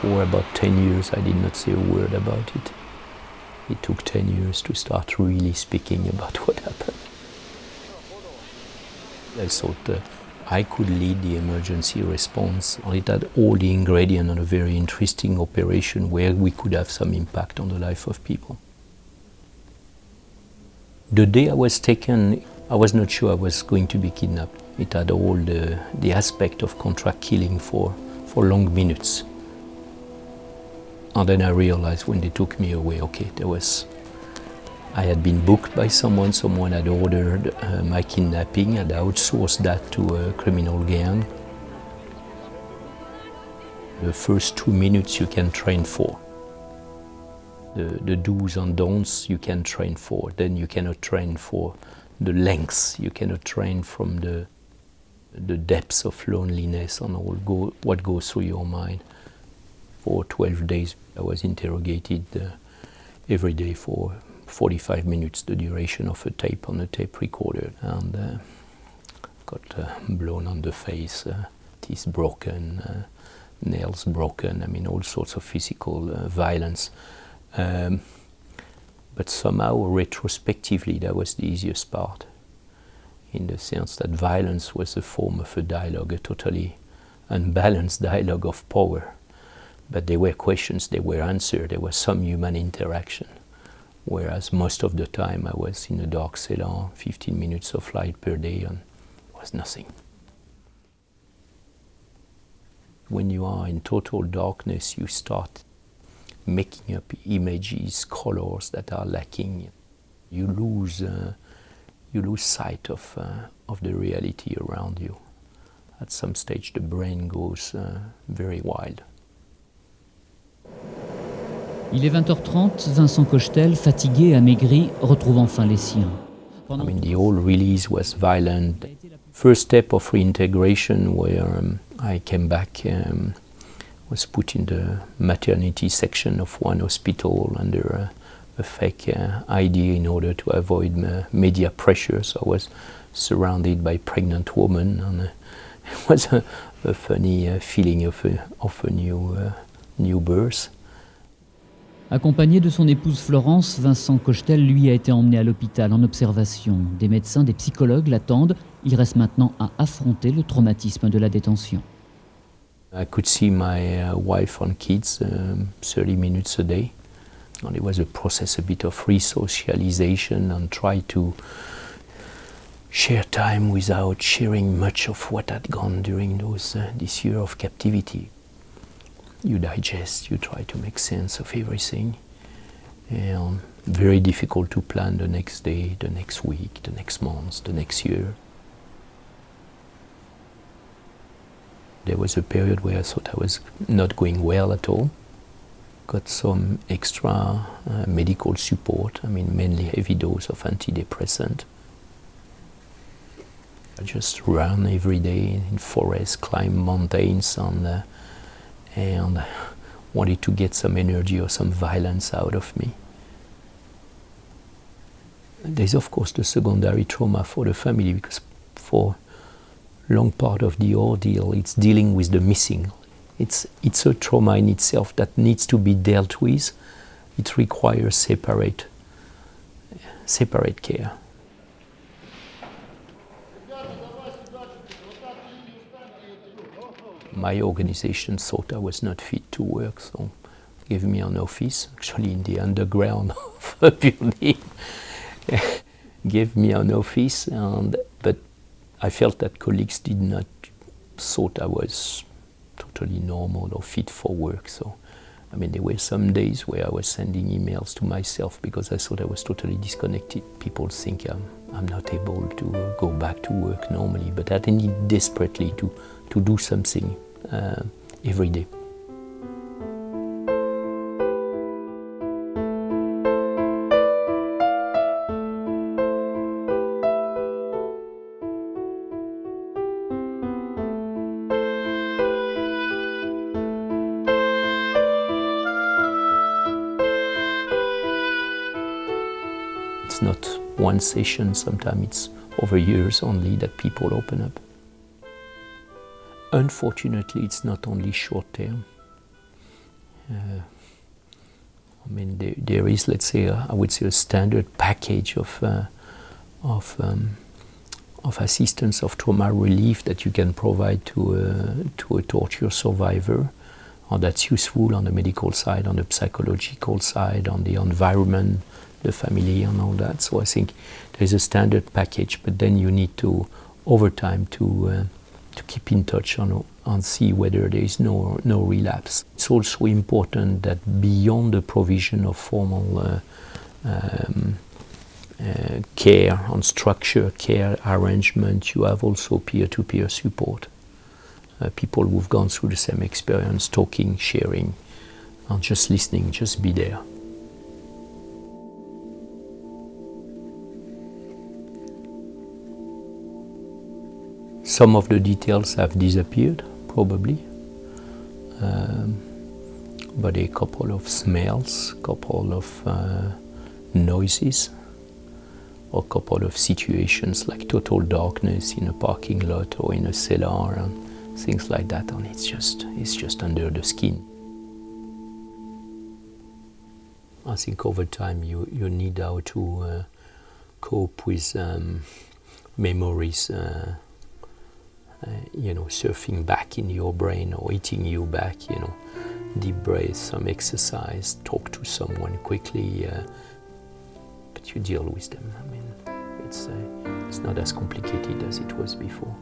For about 10 years I did not say a word about it. It took 10 years to start really speaking about what happened. I thought I could lead the emergency response. It had all the ingredients on a very interesting operation where we could have some impact on the life of people. The day I was taken, I was not sure I was going to be kidnapped. It had all the aspect of contract killing for long minutes. And then I realized when they took me away, okay, I had been booked by someone had ordered my kidnapping, had outsourced that to a criminal gang. The first 2 minutes you can train for. The do's and don'ts you can train for. Then you cannot train for the lengths. You cannot train from the depths of loneliness and all what goes through your mind. For 12 days I was interrogated every day for 45 minutes, the duration of a tape on a tape recorder, and got blown on the face, teeth broken, nails broken, I mean all sorts of physical violence. But somehow retrospectively that was the easiest part, in the sense that violence was a form of a dialogue, a totally unbalanced dialogue of power. But there were questions, there were answers, there was some human interaction. Whereas most of the time I was in a dark cellar, 15 minutes of light per day, and was nothing. When you are in total darkness, you start making up images, colors that are lacking. You lose sight of the reality around you. At some stage the brain goes very wild. Il est 20h30, Vincent Cochetel, fatigué, amaigri, retrouve enfin les siens. I mean, the whole release was violent. First step of reintegration where I came back, was put in the maternity section of one hospital under a fake ID in order to avoid media pressure. So I was surrounded by pregnant women, and it was a funny feeling of a new birth. Accompagné de son épouse Florence, Vincent Cochetel, lui, a été emmené à l'hôpital en observation. Des médecins, des psychologues l'attendent. Il reste maintenant à affronter le traumatisme de la détention. I could see my wife and kids 30 minutes a day. And it was a process, a bit of resocialization, and try to share time without sharing much of what had gone during this year of captivity. You digest, you try to make sense of everything. And very difficult to plan the next day, the next week, the next month, the next year. There was a period where I thought I was not going well at all. Got some extra medical support, I mean mainly heavy dose of antidepressant. I just run every day in forests, climb mountains, and wanted to get some energy or some violence out of me. There's of course the secondary trauma for the family, because for a long part of the ordeal it's dealing with the missing. It's a trauma in itself that needs to be dealt with. It requires separate care. My organization thought I was not fit to work, so gave me an office, actually in the underground of a building. Gave me an office, but I felt that colleagues did not thought I was totally normal or fit for work. So, I mean, there were some days where I was sending emails to myself because I thought I was totally disconnected. People think I'm not able to go back to work normally, but I need desperately to do something every day. It's not one session, sometimes it's over years only that people open up. Unfortunately, it's not only short term. I mean, there is, let's say, I would say, a standard package of assistance, of trauma relief that you can provide to a torture survivor, and that's useful on the medical side, on the psychological side, on the environment, the family, and all that. So I think there's a standard package, but then you need to, over time, to keep in touch and see whether there is no relapse. It's also important that beyond the provision of formal care and structure care arrangement, you have also peer-to-peer support. People who've gone through the same experience, talking, sharing, and just listening, just be there. Some of the details have disappeared, probably, but a couple of smells, couple of noises, or a couple of situations like total darkness in a parking lot or in a cellar and things like that, and it's just under the skin. I think over time you need how to cope with memories, surfing back in your brain or hitting you back, deep breath, some exercise, talk to someone quickly, but you deal with them. I mean, it's not as complicated as it was before.